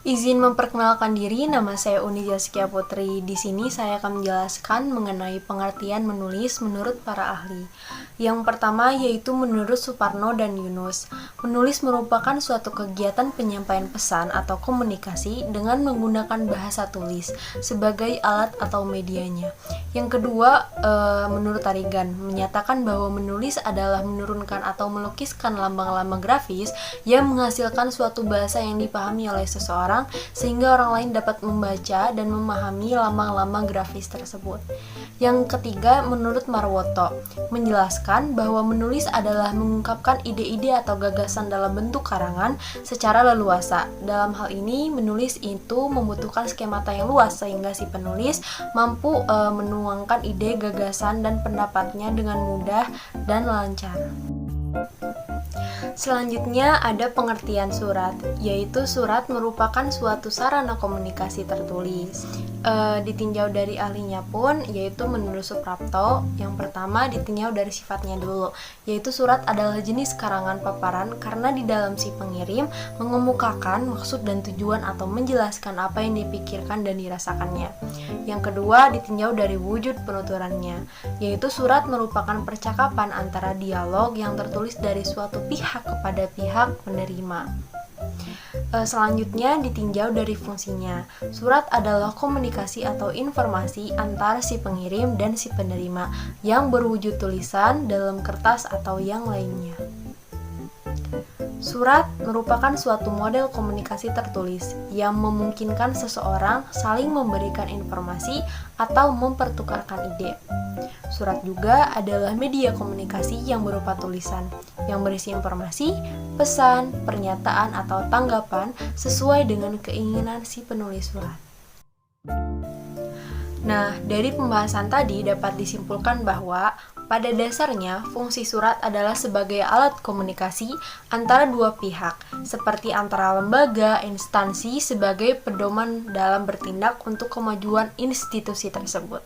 Izin memperkenalkan diri, nama saya Uni Zaskia Putri. Di sini saya akan menjelaskan mengenai pengertian menulis menurut para ahli. Yang pertama yaitu menurut Suparno dan Yunus. Menulis merupakan suatu kegiatan penyampaian pesan atau komunikasi dengan menggunakan bahasa tulis sebagai alat atau medianya. Yang kedua, menurut Tarigan, menyatakan bahwa menulis adalah menurunkan atau melukiskan lambang-lambang grafis yang menghasilkan suatu bahasa yang dipahami oleh seseorang sehingga orang lain dapat membaca dan memahami lambang-lambang grafis tersebut. Yang ketiga, menurut Marwoto, menjelaskan bahwa menulis adalah mengungkapkan ide-ide atau gagasan dalam bentuk karangan secara leluasa. Dalam hal ini, menulis itu membutuhkan skemata yang luas sehingga si penulis mampu menuangkan ide, gagasan, dan pendapatnya dengan mudah dan lancar. Selanjutnya ada pengertian surat, yaitu surat merupakan suatu sarana komunikasi tertulis. Ditinjau dari ahlinya pun, yaitu menurut Suprapto. Yang pertama ditinjau dari sifatnya dulu, yaitu surat adalah jenis karangan paparan karena di dalam si pengirim mengemukakan maksud dan tujuan atau menjelaskan apa yang dipikirkan dan dirasakannya. Yang kedua ditinjau dari wujud penuturannya, yaitu surat merupakan percakapan antara dialog yang tertulis dari suatu pihak kepada pihak penerima. Selanjutnya ditinjau dari fungsinya. Surat adalah komunikasi atau informasi antara si pengirim dan si penerima yang berwujud tulisan dalam kertas atau yang lainnya. Surat merupakan suatu model komunikasi tertulis yang memungkinkan seseorang saling memberikan informasi atau mempertukarkan ide. Surat juga adalah media komunikasi yang berupa tulisan, yang berisi informasi, pesan, pernyataan, atau tanggapan sesuai dengan keinginan si penulis surat. Nah, dari pembahasan tadi dapat disimpulkan bahwa pada dasarnya fungsi surat adalah sebagai alat komunikasi antara dua pihak, seperti antara lembaga, instansi sebagai pedoman dalam bertindak untuk kemajuan institusi tersebut.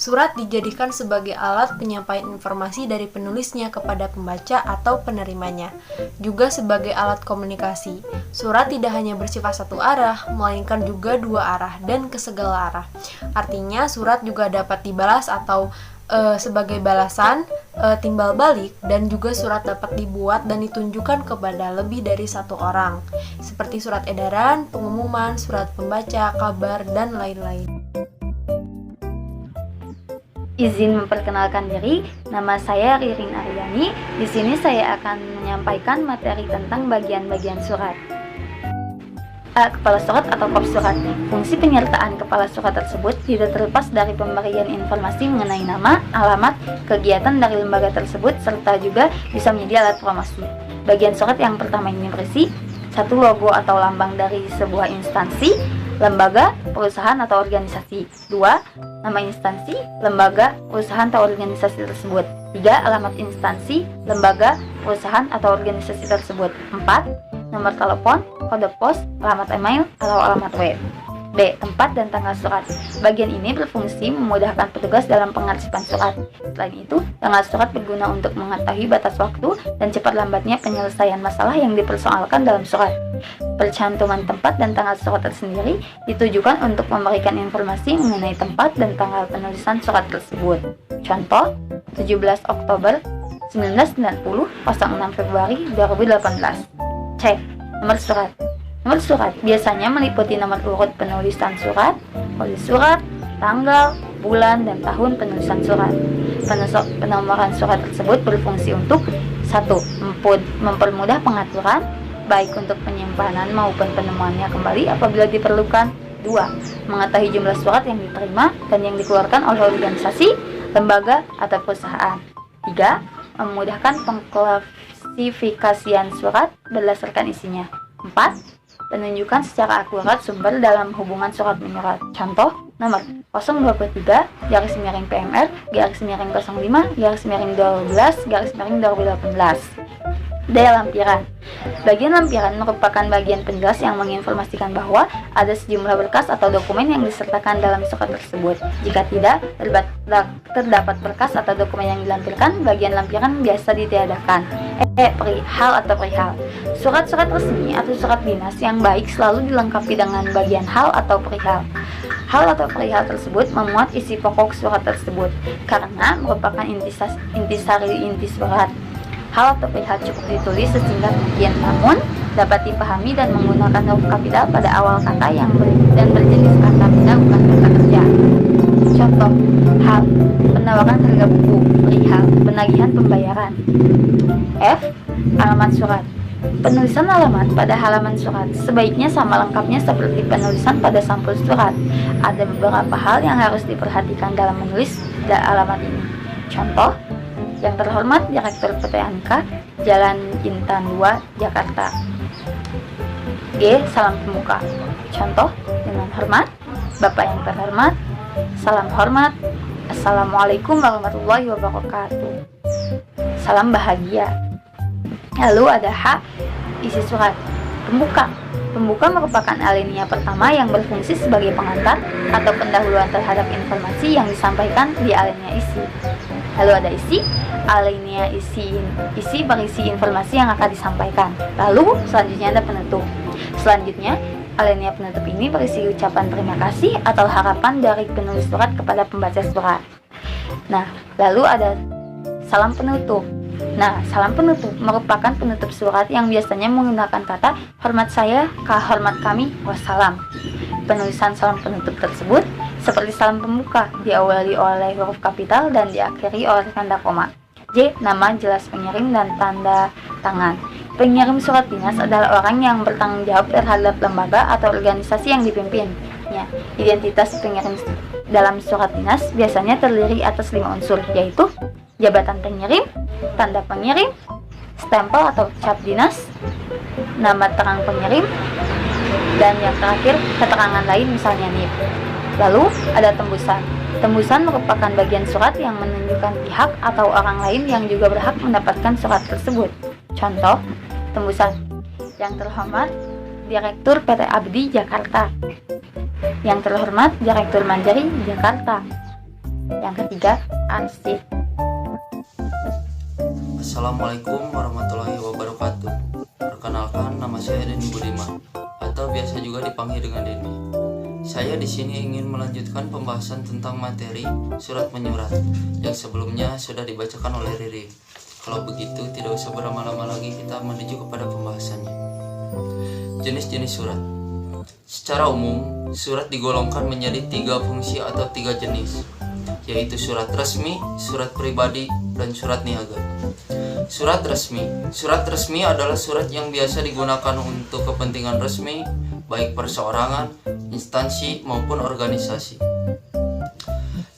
Surat dijadikan sebagai alat penyampaian informasi dari penulisnya kepada pembaca atau penerimanya, juga sebagai alat komunikasi. Surat tidak hanya bersifat satu arah, melainkan juga dua arah dan ke segala arah. Artinya, surat juga dapat dibalas atau sebagai balasan, timbal balik, dan juga surat dapat dibuat dan ditunjukkan kepada lebih dari satu orang, seperti surat edaran, pengumuman, surat pembaca, kabar, dan lain-lain. Izin memperkenalkan diri, nama saya Ririn Aryani. Di sini saya akan menyampaikan materi tentang bagian-bagian surat. Kepala surat atau kop surat. Fungsi penyertaan kepala surat tersebut tidak terlepas dari pemberian informasi mengenai nama, alamat, kegiatan dari lembaga tersebut, serta juga bisa menjadi alat promosi. Bagian surat yang pertama ini berisi satu logo atau lambang dari sebuah instansi, lembaga, perusahaan atau organisasi. 2. Nama instansi, lembaga, perusahaan atau organisasi tersebut. 3. Alamat instansi, lembaga, perusahaan atau organisasi tersebut. 4. Nomor telepon, kode pos, alamat email, atau alamat web. B. Tempat dan tanggal surat. Bagian ini berfungsi memudahkan petugas dalam pengarsipan surat. Selain itu, tanggal surat berguna untuk mengetahui batas waktu dan cepat lambatnya penyelesaian masalah yang dipersoalkan dalam surat. Percantuman tempat dan tanggal surat tersendiri ditujukan untuk memberikan informasi mengenai tempat dan tanggal penulisan surat tersebut. Contoh, 17 Oktober 1990, 06 Februari 2018. C. Nomor surat. Nomor surat biasanya meliputi nomor urut penulisan surat, kode surat, tanggal, bulan, dan tahun penulisan surat. Penomoran surat tersebut berfungsi untuk 1. Mempermudah pengaturan, baik untuk penyimpanan maupun penemuannya kembali apabila diperlukan. 2. Mengetahui jumlah surat yang diterima dan yang dikeluarkan oleh organisasi, lembaga, atau perusahaan. 3. Memudahkan pengklasifikasian surat berdasarkan isinya. 4. Penunjukan secara akurat sumber dalam hubungan surat menyurat. Contoh, nomor 023-PMR-05-12-2018. D. Lampiran. Bagian lampiran merupakan bagian penjelas yang menginformasikan bahwa ada sejumlah berkas atau dokumen yang disertakan dalam surat tersebut. Jika tidak terdapat berkas atau dokumen yang dilampirkan, bagian lampiran biasa ditiadakan. Perihal atau perihal. Surat-surat resmi atau surat dinas yang baik selalu dilengkapi dengan bagian hal atau perihal. Hal atau perihal tersebut memuat isi pokok surat tersebut karena merupakan intisari inti surat. Hal atau perihal cukup ditulis sesingkat mungkin, namun dapat dipahami dan menggunakan huruf kapital pada awal kata dan berjenis kata benda bukan kata kerja. Contoh: hal, penawaran harga buku. Perihal, penagihan pembayaran. F. Alamat surat. Penulisan alamat pada halaman surat sebaiknya sama lengkapnya seperti penulisan pada sampul surat. Ada beberapa hal yang harus diperhatikan dalam menulis alamat ini. Contoh: yang terhormat Direktur PT Anka, Jalan Intan 2, Jakarta. G. Salam pembuka. Contoh: dengan hormat, Bapak yang terhormat, salam hormat, Assalamualaikum warahmatullahi wabarakatuh. Salam bahagia. Lalu ada H. Isi surat. Pembuka. Pembuka merupakan alinea pertama yang berfungsi sebagai pengantar atau pendahuluan terhadap informasi yang disampaikan di alinea isi. Lalu ada isi. Alinea isi berisi informasi yang akan disampaikan. Lalu selanjutnya ada penutup. Selanjutnya, alinea penutup ini berisi ucapan terima kasih atau harapan dari penulis surat kepada pembaca surat. Nah, lalu ada salam penutup. Nah, salam penutup merupakan penutup surat yang biasanya menggunakan kata hormat saya, hormat kami, wassalam. Penulisan salam penutup tersebut seperti salam pembuka, diawali oleh huruf kapital dan diakhiri oleh tanda koma. J. Nama jelas pengirim dan tanda tangan. Pengirim surat dinas adalah orang yang bertanggung jawab terhadap lembaga atau organisasi yang dipimpinnya. Identitas pengirim dalam surat dinas biasanya terdiri atas 5 unsur, yaitu jabatan pengirim, tanda pengirim, stempel atau cap dinas, nama terang pengirim, dan yang terakhir keterangan lain misalnya NIP. Lalu ada tembusan. Tembusan merupakan bagian surat yang menunjukkan pihak atau orang lain yang juga berhak mendapatkan surat tersebut. Contoh, tembusan. Yang terhormat Direktur PT Abdi Jakarta. Yang terhormat Direktur Manjari Jakarta. Yang ketiga, arsip. Assalamualaikum warahmatullahi wabarakatuh. Perkenalkan, nama saya Denny Budiman atau biasa juga dipanggil dengan Denny. Saya di sini ingin melanjutkan pembahasan tentang materi surat menyurat yang sebelumnya sudah dibacakan oleh Riri. Kalau begitu, tidak usah berlama-lama lagi, kita menuju kepada pembahasannya. Jenis-jenis surat. Secara umum, surat digolongkan menjadi 3 fungsi atau 3 jenis, yaitu surat resmi, surat pribadi, dan surat niaga. Surat resmi. Surat resmi adalah surat yang biasa digunakan untuk kepentingan resmi, baik perseorangan, instansi, maupun organisasi.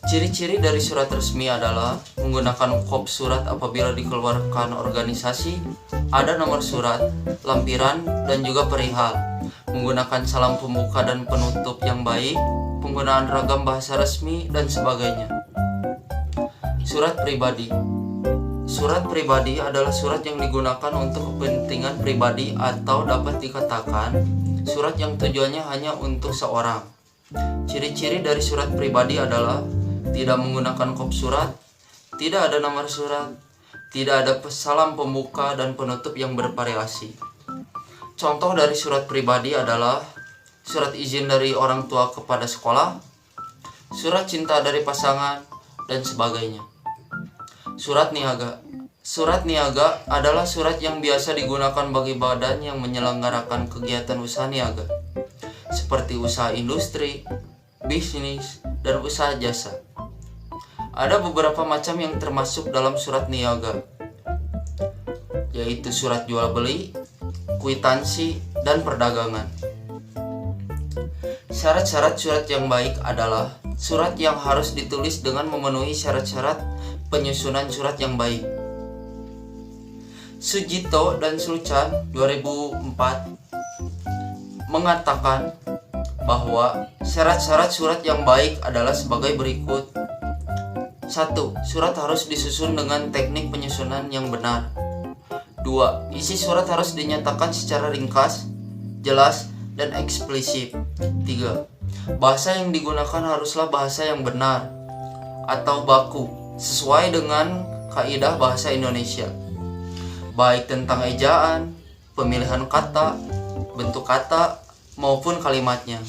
Ciri-ciri dari surat resmi adalah menggunakan kop surat apabila dikeluarkan organisasi, ada nomor surat, lampiran, dan juga perihal, menggunakan salam pembuka dan penutup yang baik, penggunaan ragam bahasa resmi, dan sebagainya. Surat pribadi. Surat pribadi adalah surat yang digunakan untuk kepentingan pribadi atau dapat dikatakan surat yang tujuannya hanya untuk seorang. Ciri-ciri dari surat pribadi adalah tidak menggunakan kop surat, tidak ada nomor surat, tidak ada salam pembuka dan penutup yang bervariasi. Contoh dari surat pribadi adalah surat izin dari orang tua kepada sekolah, surat cinta dari pasangan, dan sebagainya. Surat niaga. Surat niaga adalah surat yang biasa digunakan bagi badan yang menyelenggarakan kegiatan usaha niaga, seperti usaha industri, bisnis, dan usaha jasa. Ada beberapa macam yang termasuk dalam surat niaga, yaitu surat jual beli, kwitansi, dan perdagangan. Syarat-syarat surat yang baik adalah surat yang harus ditulis dengan memenuhi syarat-syarat penyusunan surat yang baik. Sujito dan Suchan 2004 mengatakan bahwa syarat-syarat surat yang baik adalah sebagai berikut. 1. Surat harus disusun dengan teknik penyusunan yang benar. 2. Isi surat harus dinyatakan secara ringkas, jelas, dan eksplisit. 3. Bahasa yang digunakan haruslah bahasa yang benar atau baku, sesuai dengan kaidah bahasa Indonesia, baik tentang ejaan, pemilihan kata, bentuk kata, maupun kalimatnya.